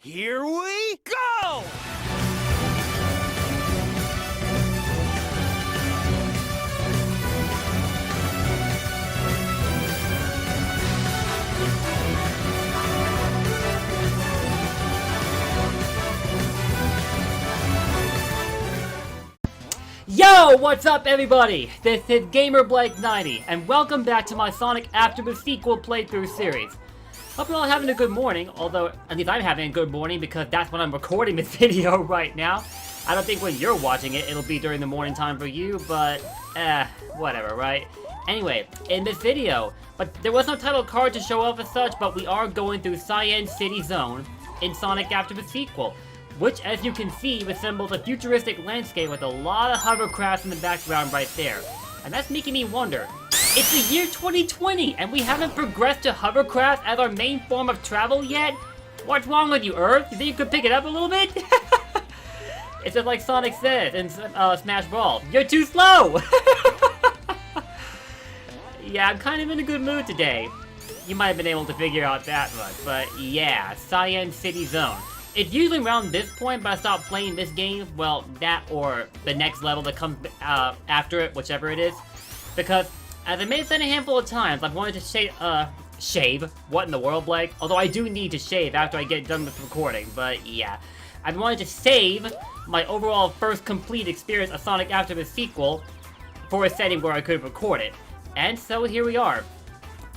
Here we go! Yo, what's up everybody? This is GamerBlake90, and welcome back to my Sonic After the Sequel playthrough series. Hope you're all having a good morning, although at least I'm having a good morning because that's when I'm recording this video right now. I don't think when you're watching it, it'll be during the morning time for you, but whatever, right? Anyway, in this video, but there was no title card to show off as such, but we are going through Cyan City Zone in Sonic After the Sequel, which, as you can see, resembles a futuristic landscape with a lot of hovercrafts in the background right there. And that's making me wonder, it's the year 2020, and we haven't progressed to hovercraft as our main form of travel yet? What's wrong with you, Earth? You think you could pick it up a little bit? It's just like Sonic says in Smash Bros. You're too slow! Yeah, I'm kind of in a good mood today. You might have been able to figure out that much, but yeah, Cyan City Zone. It's usually around this point, but I stopped playing this game, well, that or the next level that comes after it, whichever it is. Because, as I may have said a handful of times, I've wanted to shave? What in the world, Blake? Although I do need to shave after I get done with recording, but yeah. I've wanted to save my overall first complete experience of Sonic After the Sequel for a setting where I could record it. And so here we are.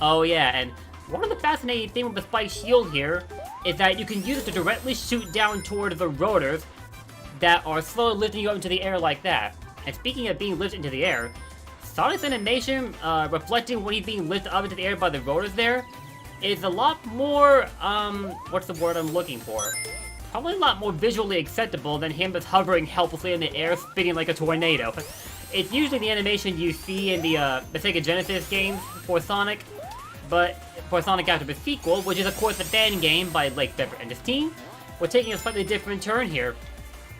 Oh yeah, and one of the fascinating things with the spike shield here is that you can use it to directly shoot down toward the rotors that are slowly lifting you up into the air like that. And speaking of being lifted into the air, Sonic's animation, reflecting when he's being lifted up into the air by the rotors there, is a lot more, what's the word I'm looking for? Probably a lot more visually acceptable than him just hovering helplessly in the air, spinning like a tornado. It's usually the animation you see in the Sega Genesis games for Sonic, but for Sonic After the Sequel, which is of course a fan game by LakeFeperd and his team, we're taking a slightly different turn here.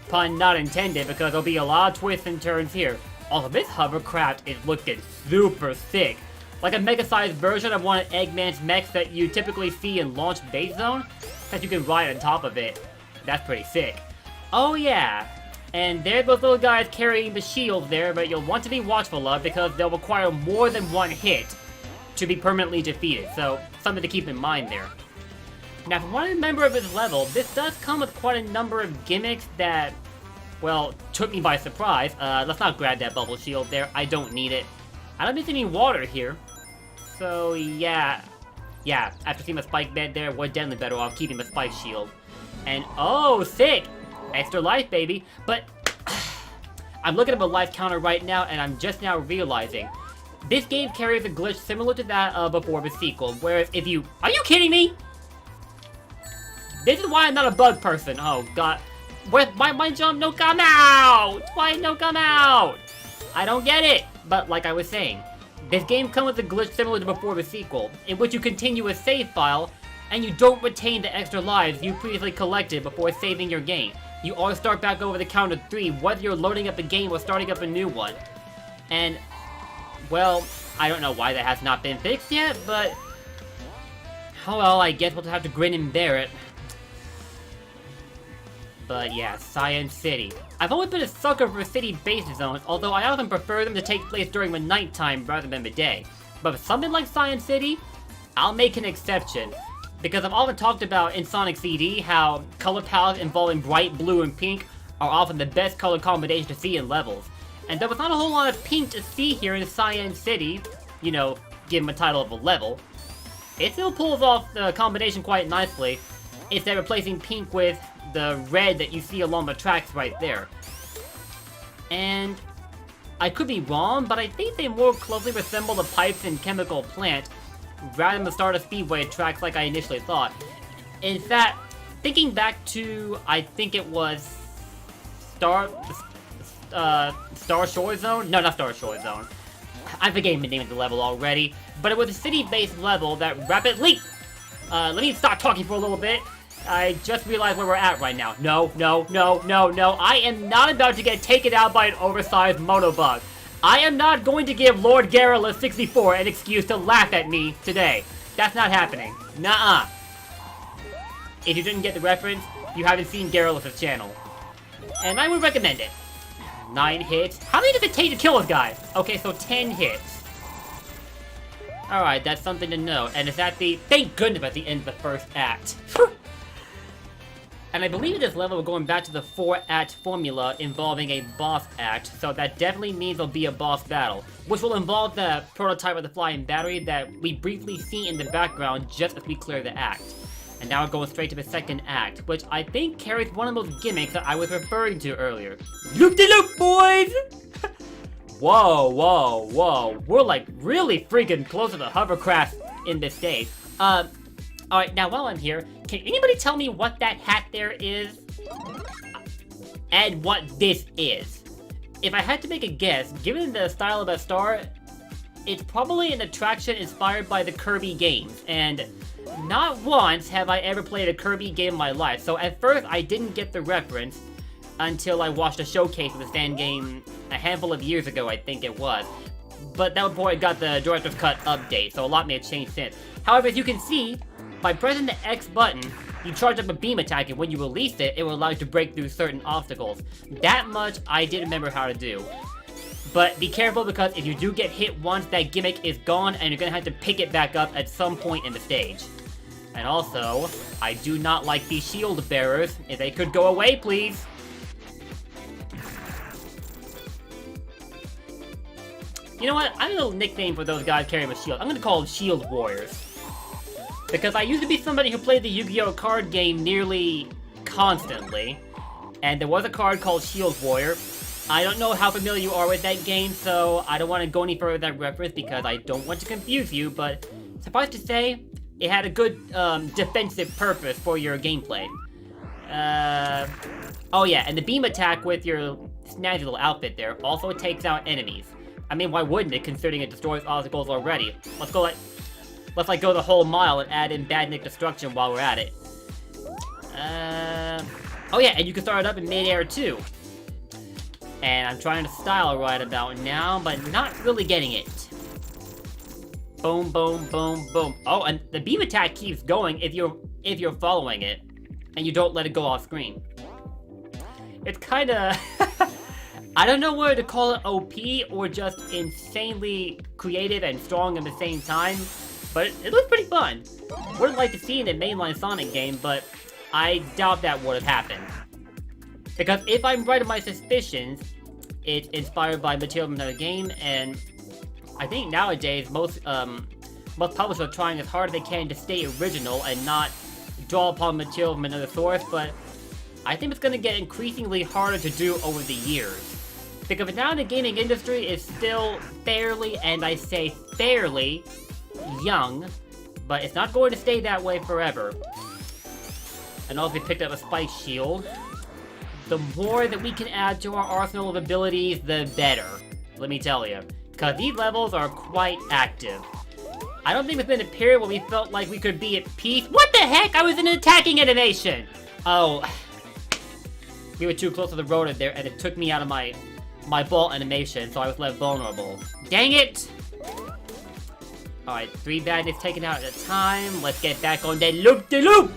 Pun not intended, because there'll be a lot of twists and turns here. Also, this hovercraft is looking super sick. Like a mega-sized version of one of Eggman's mechs that you typically see in Launch Base Zone, that you can ride on top of it. That's pretty sick. Oh yeah, and there's those little guys carrying the shields there, but you'll want to be watchful of because they'll require more than one hit to be permanently defeated, so something to keep in mind there. Now, from what I remember of this level, this does come with quite a number of gimmicks that, well, took me by surprise. Let's not grab that bubble shield there, I don't need it. I don't miss any water here, so yeah, after seeing the spike bed there, we're definitely better off keeping the spike shield. And oh, sick! Extra life, baby, but I'm looking at the life counter right now, and I'm just now realizing this game carries a glitch similar to that before the sequel, whereas if you... Are you kidding me? This is why I'm not a bug person. Oh, God. Why my jump no come out? Why no come out? I don't get it. But like I was saying, this game comes with a glitch similar to before the sequel, in which you continue a save file, and you don't retain the extra lives you previously collected before saving your game. You always start back over the count of 3, whether you're loading up a game or starting up a new one. And... well, I don't know why that has not been fixed yet, but... oh well, I guess we'll have to grin and bear it. But yeah, Cyan City. I've always been a sucker for city-based zones, although I often prefer them to take place during the nighttime rather than the day. But with something like Cyan City, I'll make an exception. Because I've often talked about in Sonic CD how color palettes involving bright blue and pink are often the best color combination to see in levels. And there was not a whole lot of pink to see here in Cyan City, you know, given the title of a level. It still pulls off the combination quite nicely, instead of replacing pink with the red that you see along the tracks right there. And I could be wrong, but I think they more closely resemble the pipes in Chemical Plant, rather than the Stardust Speedway tracks like I initially thought. In fact, thinking back to, I think it was Star Shore Zone? No, not Star Shore Zone. I'm forgetting the name of the level already, but it was a city-based level that rapidly... let me stop talking for a little bit. I just realized where we're at right now. No. I am not about to get taken out by an oversized Motobug. I am not going to give Lord Garrula 64 an excuse to laugh at me today. That's not happening. Nuh-uh. If you didn't get the reference, you haven't seen Garrulus' channel. And I would recommend it. 9 hits. How many does it take to kill this guy? Okay, so 10 hits. Alright, that's something to know. And it's at the... Thank goodness at the end of the first act. And I believe in this level we're going back to the 4-act formula involving a boss act, so that definitely means there'll be a boss battle, which will involve the prototype of the flying battery that we briefly see in the background just as we clear the act. And now we're going straight to the second act, which I think carries one of those gimmicks that I was referring to earlier. Loop-de-loop, boys! Whoa, whoa, whoa. We're like really freaking close to the hovercraft in this stage. Alright, now while I'm here, can anybody tell me what that hat there is? And what this is? If I had to make a guess, given the style of the star, it's probably an attraction inspired by the Kirby games, and not once have I ever played a Kirby game in my life, so at first I didn't get the reference until I watched a showcase of the fan game a handful of years ago, I think it was. But that was before I got the Director's Cut update, so a lot may have changed since. However, as you can see, by pressing the X button, you charge up a beam attack, and when you release it, it will allow you to break through certain obstacles. That much I didn't remember how to do. But be careful, because if you do get hit once, that gimmick is gone, and you're gonna have to pick it back up at some point in the stage. And also, I do not like these shield bearers. If they could go away, please. You know what? I have a little nickname for those guys carrying a shield. I'm gonna call them Shield Warriors. Because I used to be somebody who played the Yu-Gi-Oh! Card game nearly constantly. And there was a card called Shield Warrior. I don't know how familiar you are with that game, so I don't want to go any further with that reference because I don't want to confuse you, but suffice to say, it had a good defensive purpose for your gameplay. Oh yeah, and the beam attack with your snazzy little outfit there also takes out enemies. I mean, why wouldn't it, considering it destroys obstacles already? Let's go go the whole mile and add in Badnik Destruction while we're at it. Oh yeah, and you can start it up in mid-air too. And I'm trying to style right about now, but not really getting it. Boom, boom, boom, boom. Oh, and the beam attack keeps going if you're following it, and you don't let it go off screen. It's kinda... I don't know whether to call it OP or just insanely creative and strong at the same time, but it looks pretty fun. Wouldn't like to see it in a mainline Sonic game, but I doubt that would have happened. Because if I'm right in my suspicions, it's inspired by material from another game, and I think nowadays most publishers are trying as hard as they can to stay original and not draw upon material from another source, but I think it's going to get increasingly harder to do over the years. Because now the gaming industry is still fairly, and I say fairly, young, but it's not going to stay that way forever. And also we picked up a Spike Shield. The more that we can add to our arsenal of abilities, the better. Let me tell you. Because these levels are quite active. I don't think there's been a period where we felt like we could be at peace. What the heck? I was in an attacking animation! Oh. We were too close to the rotor there, and it took me out of my ball animation, so I was left vulnerable. Dang it! Alright, 3 badness taken out at a time. Let's get back on that loop-de-loop!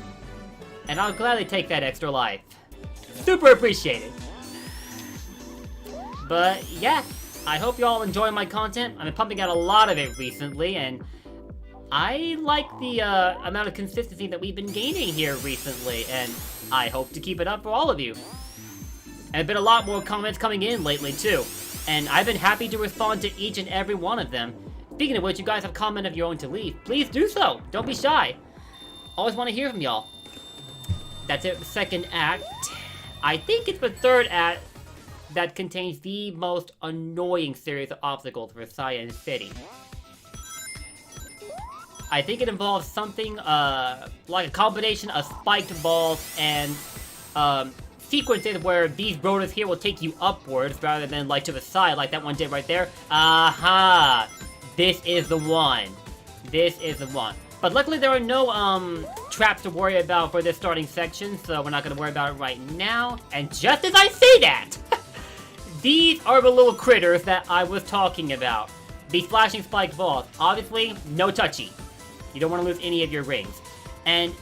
And I'll gladly take that extra life. Super appreciated. But yeah, I hope you all enjoy my content. I've been pumping out a lot of it recently, and I like the amount of consistency that we've been gaining here recently, and I hope to keep it up for all of you. And there's been a lot more comments coming in lately too, and I've been happy to respond to each and every one of them. Speaking of which, you guys have comment of your own to leave. Please do so. Don't be shy. Always want to hear from y'all. That's it, the second act. I think it's the third act that contains the most annoying series of obstacles for Cyan City. I think it involves something like a combination of spiked balls and sequences where these rotors here will take you upwards rather than like to the side like that one did right there. Aha! This is the one. This is the one. But luckily there are no traps to worry about for this starting section, so we're not going to worry about it right now. And just as I say that, these are the little critters that I was talking about. These flashing spiked balls. Obviously, no touchy. You don't want to lose any of your rings. And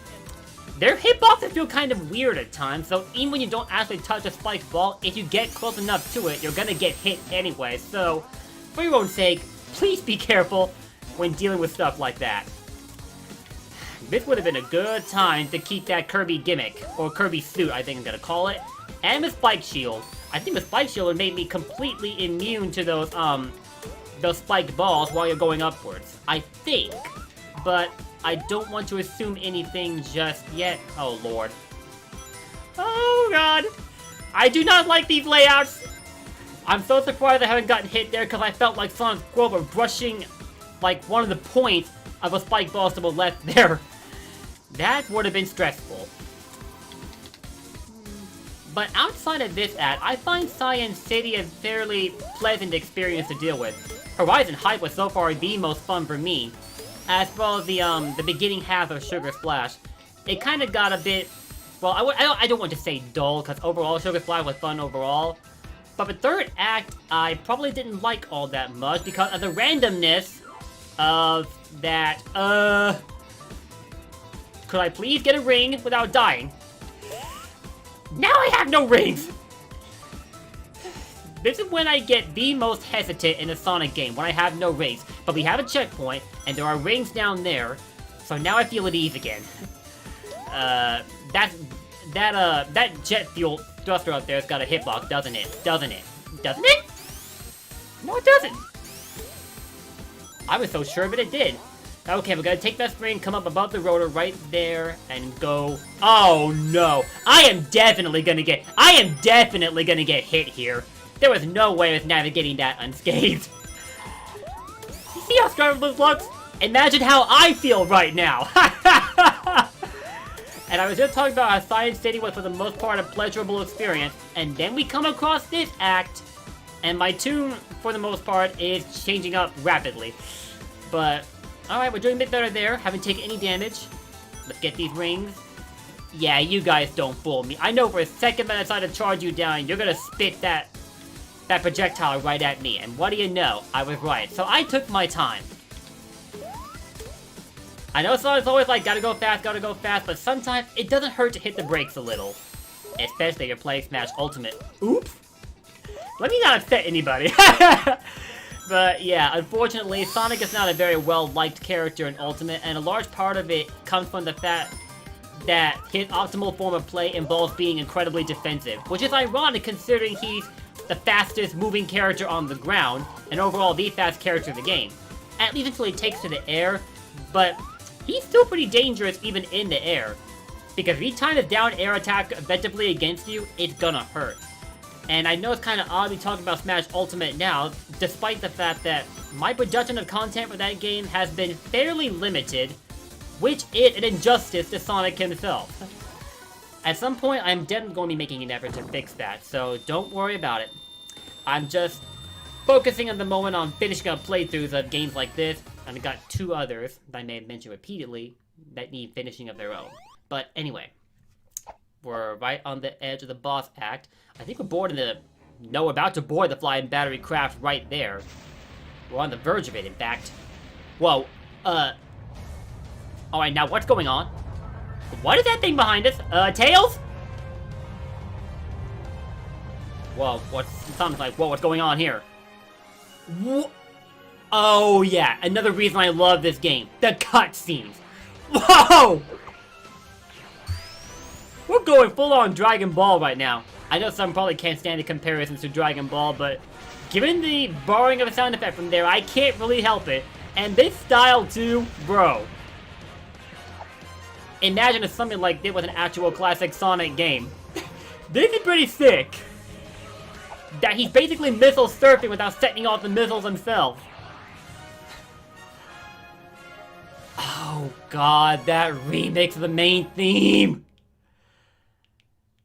Their hitboxes feel kind of weird at times, so even when you don't actually touch a spiked ball, if you get close enough to it, you're gonna get hit anyway. So, for your own sake, please be careful when dealing with stuff like that. This would have been a good time to keep that Kirby gimmick, or Kirby suit, I think I'm gonna call it, and the spike shield. I think the spike shield would make me completely immune to those spiked balls while you're going upwards. I think, but I don't want to assume anything just yet. Oh, Lord. Oh, God. I do not like these layouts. I'm so surprised I haven't gotten hit there because I felt like Sonic's Grove were brushing, like, one of the points of a spike ball to the left there. That would have been stressful. But outside of this ad, I find Cyan City a fairly pleasant experience to deal with. Horizon Hype was so far the most fun for me, as well as the beginning half of Sugar Splash. It kind of got a bit, well, I don't want to say dull, because overall Sugar Splash was fun overall. But the third act, I probably didn't like all that much because of the randomness of that, could I please get a ring without dying? Now I have no rings! This is when I get the most hesitant in a Sonic game, when I have no rings. But we have a checkpoint, and there are rings down there, so now I feel at ease again. That jet fuel thruster up there's got a hitbox, doesn't it? Doesn't it? Doesn't it? No, it doesn't. I was so sure that it did. Okay, we're gonna take that spring, come up above the rotor right there, and go... Oh, no. I am definitely gonna get hit here. There was no way of navigating that unscathed. You see how Scarlet looks? Imagine how I feel right now. And I was just talking about how Cyan City was for the most part a pleasurable experience, and then we come across this act, and my tune, for the most part, is changing up rapidly. But... Alright, we're doing a bit better there. Haven't taken any damage. Let's get these rings. Yeah, you guys don't fool me. I know for a second that I decide to charge you down, you're gonna spit that projectile right at me. And what do you know? I was right. So I took my time. I know Sonic's always like, gotta go fast, but sometimes it doesn't hurt to hit the brakes a little. Especially if you're playing Smash Ultimate. Oops! Let me not upset anybody. But yeah, unfortunately, Sonic is not a very well-liked character in Ultimate, and a large part of it comes from the fact that his optimal form of play involves being incredibly defensive, which is ironic considering he's the fastest moving character on the ground, and overall the fast character in the game. At least until he takes to the air, but he's still pretty dangerous even in the air, because if he times a down air attack effectively against you, it's gonna hurt. And I know it's kind of odd we talking about Smash Ultimate now, despite the fact that my production of content for that game has been fairly limited, which is an injustice to Sonic himself. At some point, I'm definitely going to be making an effort to fix that, so don't worry about it. I'm just focusing at the moment on finishing up playthroughs of games like this, and I've got two others that I may have mentioned repeatedly that need finishing of their own. But anyway, we're right on the edge of the boss act. I think we're boarding we're about to board the flying battery craft right there. We're on the verge of it, in fact. Whoa, alright, now what's going on? What is that thing behind us? Tails? Whoa, sounds like, whoa, what's going on here? Oh yeah, another reason I love this game. The cutscenes. Whoa! We're going full-on Dragon Ball right now. I know some probably can't stand the comparisons to Dragon Ball, but given the borrowing of a sound effect from there, I can't really help it. And this style too, bro. Imagine if something like this was an actual classic Sonic game. This is pretty sick. That he's basically missile surfing without setting off the missiles himself. Oh god, that remix of the main theme.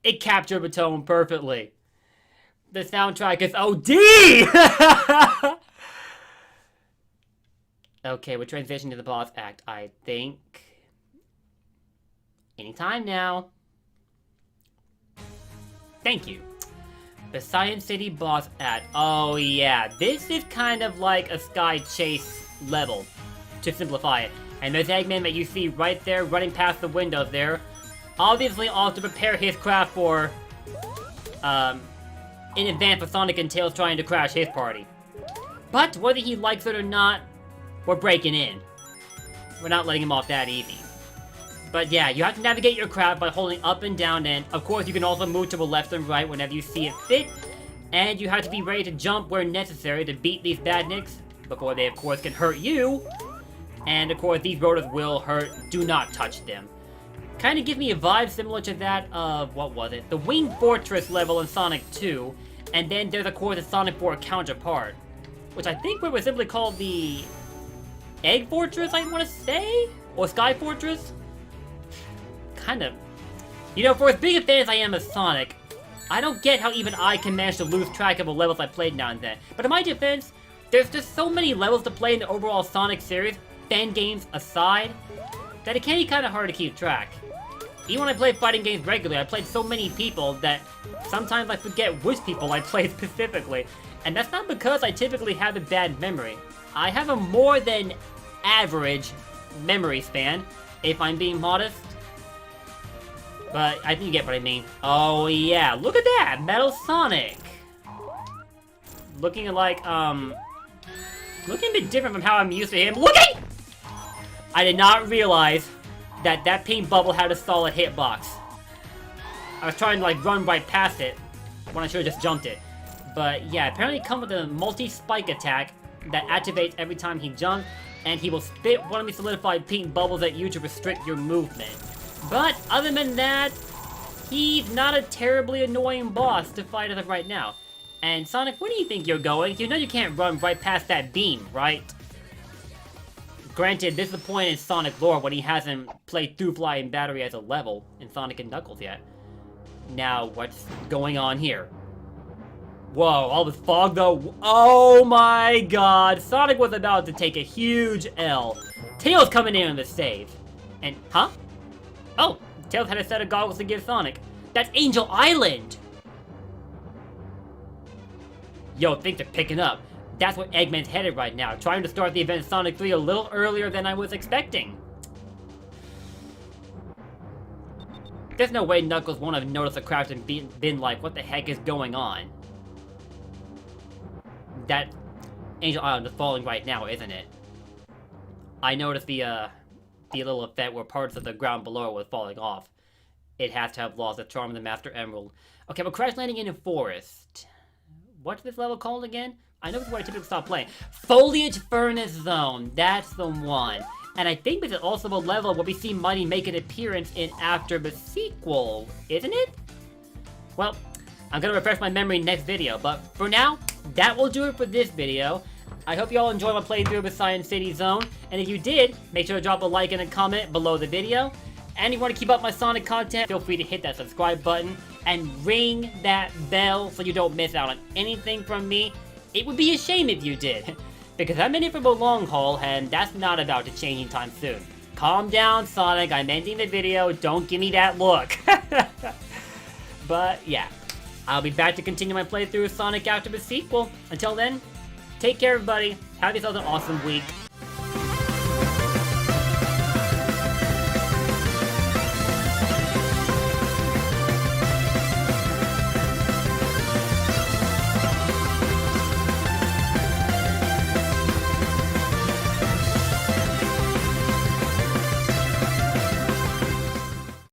It captured the tone perfectly. The soundtrack is OD! Okay, we're transitioning to the boss act, I think. Anytime now. Thank you. The Cyan City boss act. Oh yeah, this is kind of like a Sky Chase level, to simplify it. And there's Eggman that you see right there running past the windows there. obviously also prepare his craft for, in advance for Sonic and Tails trying to crash his party. But whether he likes it or not, we're breaking in. We're not letting him off that easy. But yeah, you have to navigate your craft by holding up and down, and of course you can also move to the left and right whenever you see it fit. And you have to be ready to jump where necessary to beat these badniks before they of course can hurt you. And of course these rollers will hurt, do not touch them. Kind of gives me a vibe similar to that of, what was it? The Winged Fortress level in Sonic 2. And then there's of course a Sonic 4 counterpart, which I think was simply called the Egg Fortress, I want to say? Or Sky Fortress? Kind of. You know, for as big a fan as I am of Sonic, I don't get how even I can manage to lose track of the levels I played now and then. But in my defense, there's just so many levels to play in the overall Sonic series, fan games aside, that it can be kind of hard to keep track. Even when I play fighting games regularly, I played so many people that sometimes I forget which people I played specifically. And that's not because I typically have a bad memory. I have a more than average memory span, if I'm being modest. But I think you get what I mean. Oh yeah, look at that! Metal Sonic! Looking like, looking a bit different from how I'm used to him. Looking! I did not realize that pink bubble had a solid hitbox. I was trying to like run right past it when I should have just jumped it. But yeah, apparently it comes with a multi-spike attack that activates every time he jumps, and he will spit one of the solidified pink bubbles at you to restrict your movement. But other than that, he's not a terribly annoying boss to fight as of right now. And Sonic, where do you think you're going? You know you can't run right past that beam, right? Granted, this is the point in Sonic lore when he hasn't played through Flying Battery as a level in Sonic and Knuckles yet. Now, what's going on here? Whoa, all this fog though. Oh my god, Sonic was about to take a huge L. Tails coming in on the save. And, huh? Oh, Tails had a set of goggles to give Sonic. That's Angel Island! Yo, things are picking up. That's where Eggman's headed right now, trying to start the event in Sonic 3 a little earlier than I was expecting. There's no way Knuckles won't have noticed the craft and been like, what the heck is going on? That Angel Island is falling right now, isn't it? I noticed the little effect where parts of the ground below was falling off. It has to have lost the charm of the Master Emerald. Okay, we're crash landing in a forest. What's this level called again? I know this is where I typically stop playing. Foliage Furnace Zone, that's the one. And I think this is also a level where we see Mighty make an appearance in after the sequel, isn't it? Well, I'm gonna refresh my memory next video, but for now, that will do it for this video. I hope you all enjoyed my playthrough of Cyan City Zone, and if you did, make sure to drop a like and a comment below the video. And if you want to keep up my Sonic content, feel free to hit that subscribe button and ring that bell so you don't miss out on anything from me. It would be a shame if you did, because I'm in it for the long haul, and that's not about to change anytime soon. Calm down, Sonic, I'm ending the video, don't give me that look. But yeah, I'll be back to continue my playthrough of Sonic after the sequel. Until then, take care everybody, have yourselves an awesome week.